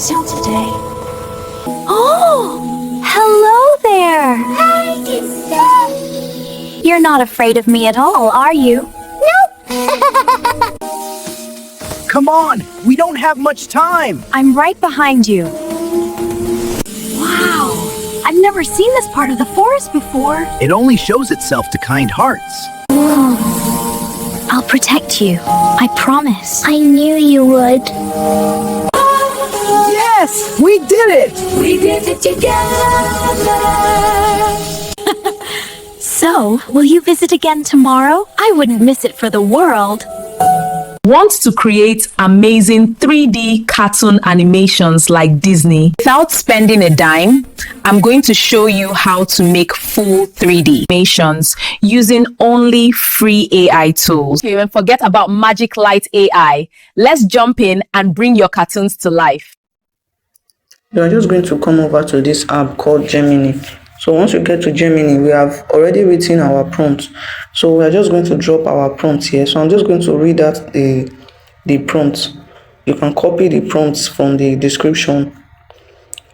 still today. Oh! Hello there! Hi, sister! You're not afraid of me at all, are you? Nope! Come on, we don't have much time. I'm right behind you. Wow! I've never seen this part of the forest before. It only shows itself to kind hearts. I'll protect you. I promise. I knew you would. Yes, we did it! We did it together. So, will you visit again tomorrow? I wouldn't miss it for the world. Want to create amazing 3D cartoon animations like Disney without spending a dime? I'm going to show you how to make full 3D animations using only free AI tools. Okay, and forget about Magic Light AI. Let's jump in and bring your cartoons to life. You are just going to come over to this app called Gemini. So once you get to Gemini, we have already written our prompt. So we are just going to drop our prompt here. So I'm just going to read out the prompt. You can copy the prompts from the description,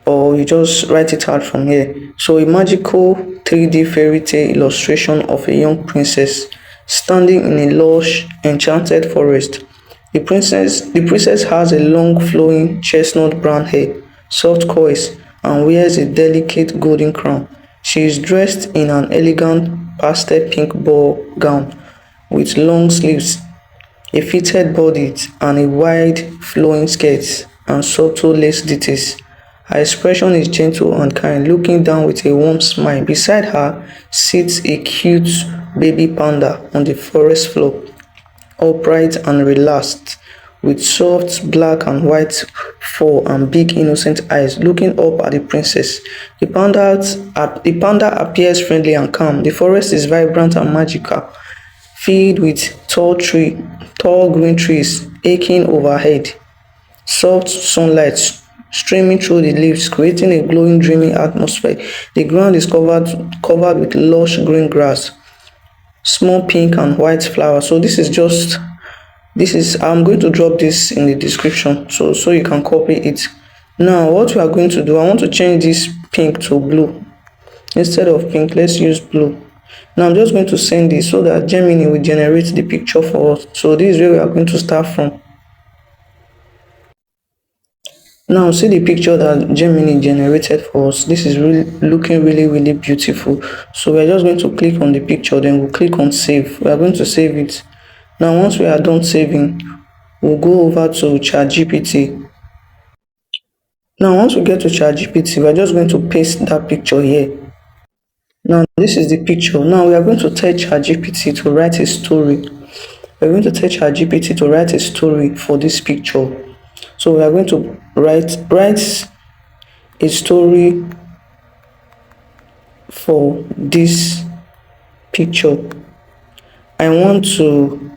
or you just write it out from here. So a magical 3D fairy tale illustration of a young princess standing in a lush, enchanted forest. The princess has a long flowing chestnut brown hair, soft coils, and wears a delicate golden crown. She is dressed in an elegant pastel pink ball gown with long sleeves, a fitted bodice, and a wide flowing skirt and subtle lace details. Her expression is gentle and kind, looking down with a warm smile. Beside her sits a cute baby panda on the forest floor, upright and relaxed, with soft black and white fur and big innocent eyes looking up at the princess. The panda appears friendly and calm. The forest is vibrant and magical, filled with tall green trees aching overhead. Soft sunlight streaming through the leaves, creating a glowing, dreamy atmosphere. The ground is covered with lush green grass, small pink and white flowers. So I'm going to drop this in the description so you can copy it. Now what we are going to do, I want to change this pink to blue. Instead of pink, let's use blue. Now I'm just going to send this so that Gemini will generate the picture for us. So this is where we are going to start from. Now see the picture that Gemini generated for us. This is looking really beautiful. So we are just going to click on the picture, then we'll click on save. We are going to save it. Now once we are done saving, we'll go over to ChatGPT. Now once we get to ChatGPT, we are just going to paste that picture here. Now this is the picture. Now we are going to tell ChatGPT to write a story. We're going to tell ChatGPT to write a story for this picture. So we are going to write a story for this picture. I want to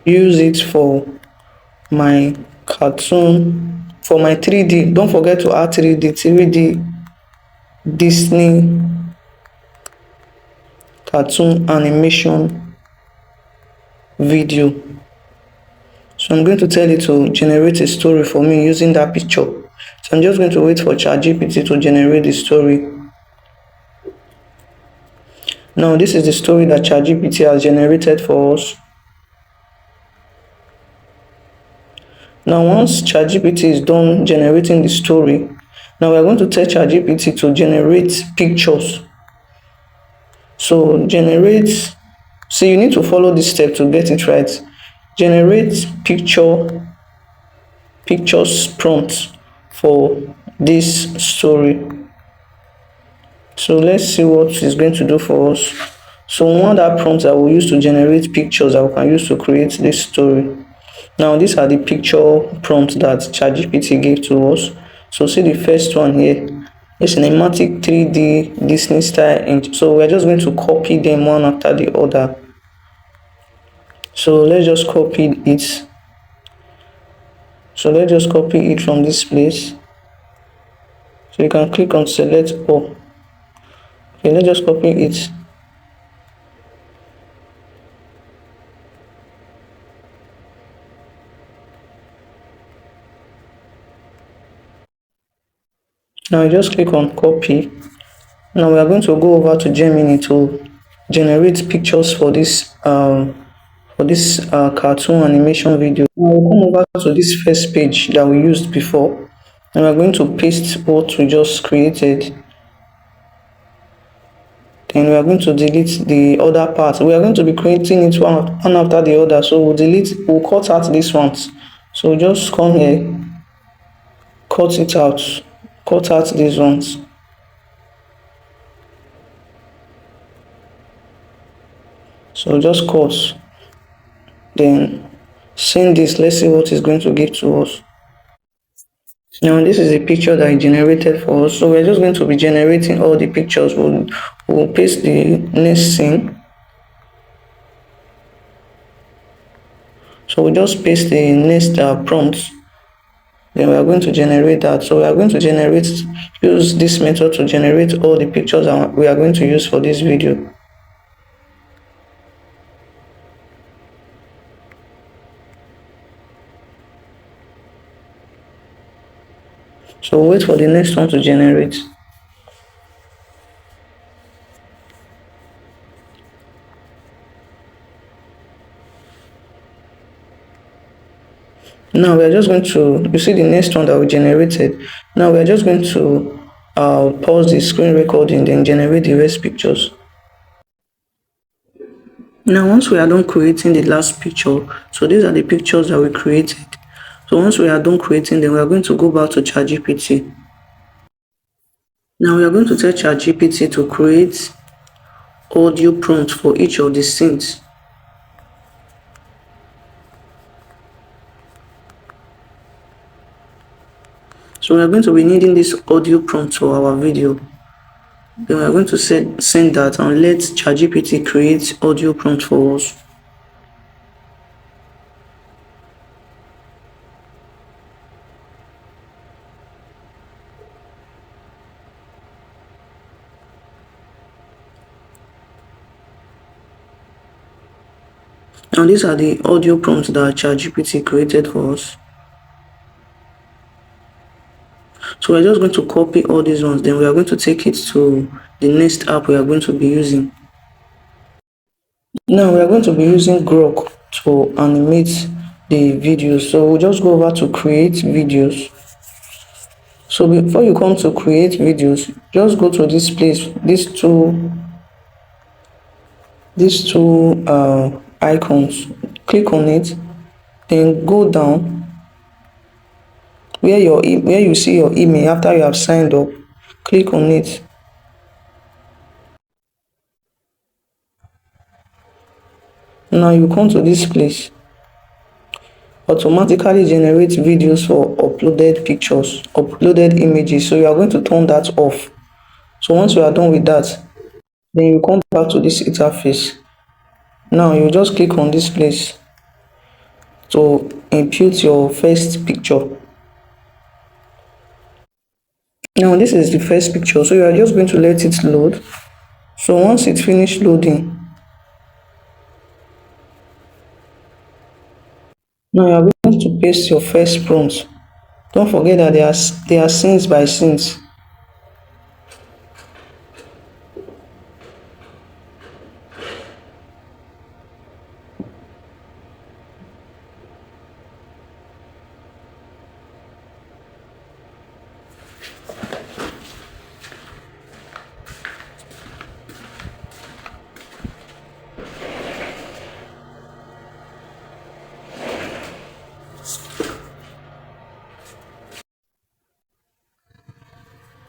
use it for my cartoon, for my 3D. Don't forget to add 3D Disney cartoon animation video. So I'm going to tell it to generate a story for me using that picture. So I'm just going to wait for ChatGPT to generate the story. Now this is the story that ChatGPT has generated for us. Now once ChatGPT is done generating the story, now we're going to tell ChatGPT to generate pictures. So you need to follow this step to get it right. Generate pictures prompt for this story. So let's see what it's going to do for us. So one other prompt I will use to generate pictures that we can use to create this story. Now these are the picture prompts that ChatGPT gave to us. So see the first one here. It's an animatic 3D Disney style. So we're just going to copy them one after the other. So let's just copy it. So let's just copy it from this place. So you can click on select all. Okay, let's just copy it. Now you just click on copy. Now we are going to go over to Gemini to generate pictures for this cartoon animation video. Now we'll come over to this first page that we used before, and we're going to paste what we just created. Then we are going to delete the other part. We are going to be creating it one after the other, so we'll cut out these ones. So just come here, cut out these ones. So just cut, then send this. Let's see what it's going to give to us. Now this is a picture that I generated for us, so we're just going to be generating all the pictures. We'll paste the next scene. So we just paste the next prompt, then we are going to generate that. So we are going to use this method to generate all the pictures that we are going to use for this video. So wait for the next one to generate. Now we are just going to, you see the next one that we generated. Now we are just going to pause the screen recording, then generate the rest pictures. Now once we are done creating the last picture, so these are the pictures that we created. So once we are done creating them, we are going to go back to ChatGPT. Now we are going to tell ChatGPT to create audio prompt for each of the scenes. So we are going to be needing this audio prompt for our video. Then we are going to send that and let ChatGPT create audio prompt for us. Now these are the audio prompts that ChatGPT created for us. So we're just going to copy all these ones, then we are going to take it to the next app we are going to be using. Now we are going to be using Grok to animate the videos. So we'll just go over to create videos. So before you come to create videos, just go to this place, these two icons, click on it, then go down where you see your email after you have signed up. Click on it. Now you come to this place, automatically generate videos for uploaded pictures, uploaded images. So you are going to turn that off. So once you are done with that, then you come back to this interface. Now you just click on this place to impute your first picture. Now this is the first picture, so you are just going to let it load. So once it finished loading, now you are going to paste your first prompt. Don't forget that they are scenes by scenes.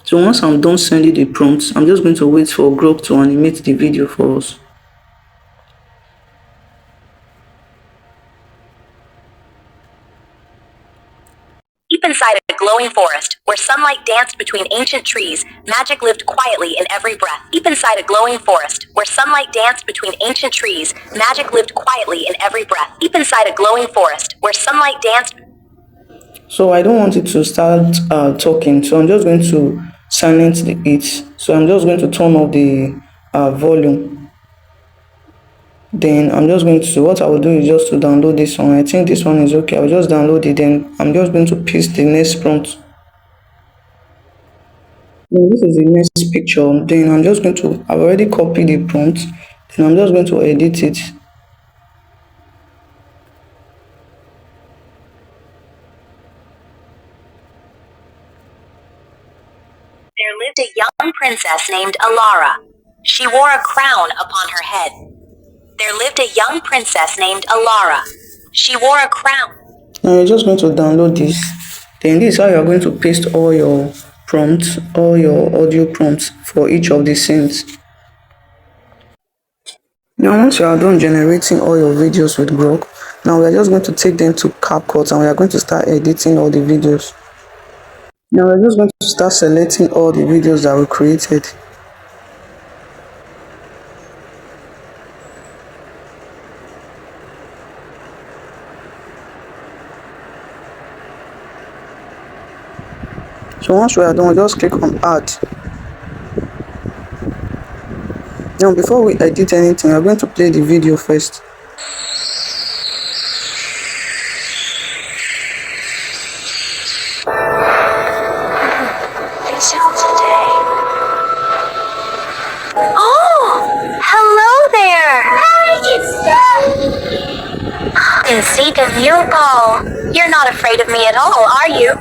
So once I'm done sending the prompts, I'm just going to wait for Grok to animate the video for us. Deep inside a glowing forest, where sunlight danced between ancient trees, magic lived quietly in every breath. Deep inside a glowing forest, where sunlight danced between ancient trees, magic lived quietly in every breath. Deep inside a glowing forest, where sunlight danced. So I don't want it to start talking, so I'm just going to silence it. So I'm just going to turn off the volume. Then I'm just going to, what I will do is just to download this one. I think this one is okay. I'll just download it, then I'm just going to paste the next prompt. Then this is the next picture. Then I'm just going to, I've already copied the prompt. Then I'm just going to edit it. There lived a young princess named Alara. She wore a crown upon her head. There lived a young princess named Alara. She wore a crown. Now you're just going to download this. Then this is how you're going to paste all your prompts, all your audio prompts for each of the scenes. Now once you are done generating all your videos with Grok, now we are just going to take them to CapCut and we are going to start editing all the videos. Now we're just going to start selecting all the videos that we created. So once we are done, we just click on add. Now before we edit anything, we're going to play the video first. Oh, hello there. Conceit of you, Paul. You're not afraid of me at all, are you?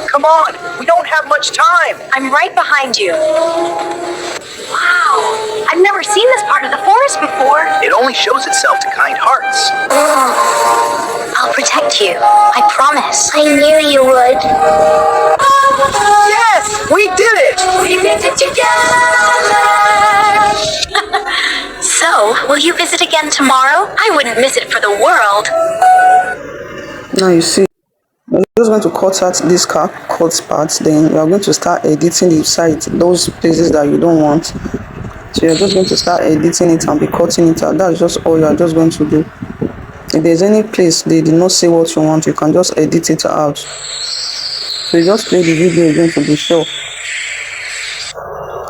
Come on, we don't have much time. I'm right behind you. Wow, I've never seen this part of the forest before. It only shows itself to kind hearts. I'll protect you. I promise. I knew you would. Yes, we did it. We did it together. So, will you visit again tomorrow? I wouldn't miss it for the world. Now you see, we're just going to cut out this cut parts. Then we are going to start editing the site, those places that you don't want. So you're just going to start editing it and be cutting it out. That's just all you're just going to do. If there's any place they did not say what you want, you can just edit it out. So you just play the video again to be sure.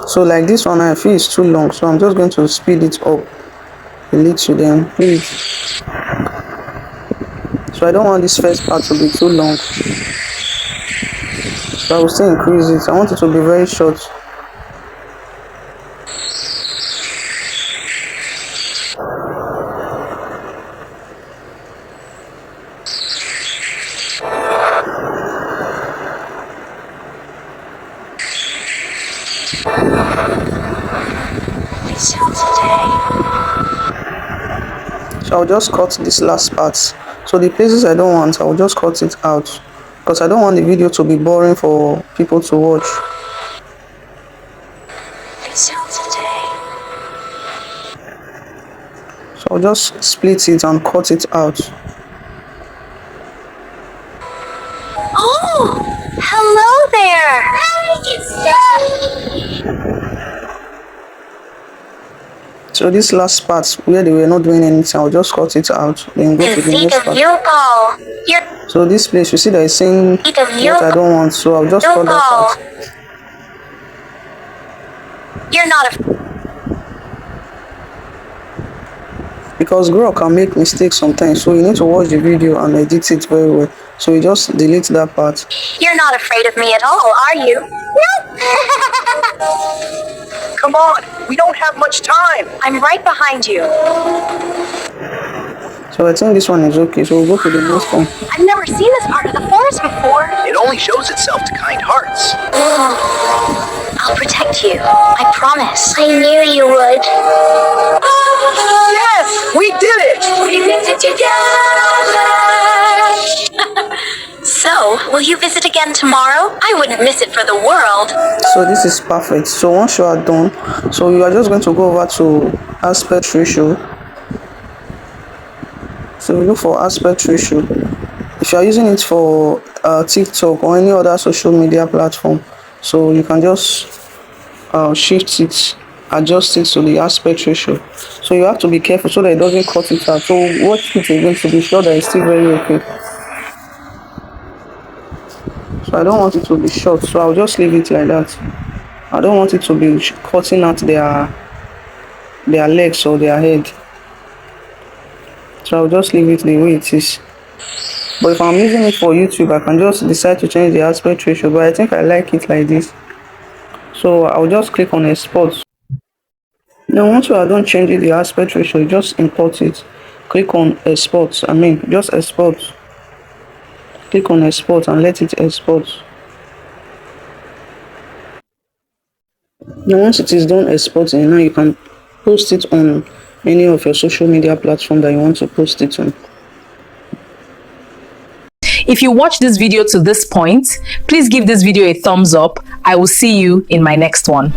So like this one, I feel it's too long, so I'm just going to speed it up a little, then please. So I don't want this first part to be too long, so I will still increase it. I want it to be very short. So I'll just cut this last part. So the places I don't want, I'll just cut it out, because I don't want the video to be boring for people to watch. So I'll just split it and cut it out. Oh, hello there. So this last part where they were not doing anything, I'll just cut it out, then go to the Conceit next of part. you, Paul. You're So this place, you see that it's saying conceit of you, what I don't want, so I'll just cut that Paul. out. You're not a... Because Grok can make mistakes sometimes, so you need to watch the video and edit it very well. So you just delete that part. You're not afraid of me at all, are you? Come on, we don't have much time. I'm right behind you. So I think this one is okay, so we'll go to the next one. I've never seen this part of the forest before. It only shows itself to kind hearts. I'll protect you. I promise. I knew you would. Yes, we did it. We did it together. So, will you visit again tomorrow? I wouldn't miss it for the world. So this is perfect. So once you are done, so you are just going to go over to aspect ratio. So we look for aspect ratio. If you are using it for TikTok or any other social media platform, so you can just shift it, adjust it to the aspect ratio. So you have to be careful so that it doesn't cut it out. So watch it again to be sure that it's still very okay. So I don't want it to be short, so I'll just leave it like that. I don't want it to be cutting out their legs or their head. So I'll just leave it the way it is. But if I'm using it for YouTube, I can just decide to change the aspect ratio, but I think I like it like this. So I'll just click on export. Now once you are done changing the aspect ratio, you just import it. Click on export, just export. Click on export and let it export. Now once it is done exporting, now you can post it on any of your social media platform that you want to post it on. If you watch this video to this point, please give this video a thumbs up. I will see you in my next one.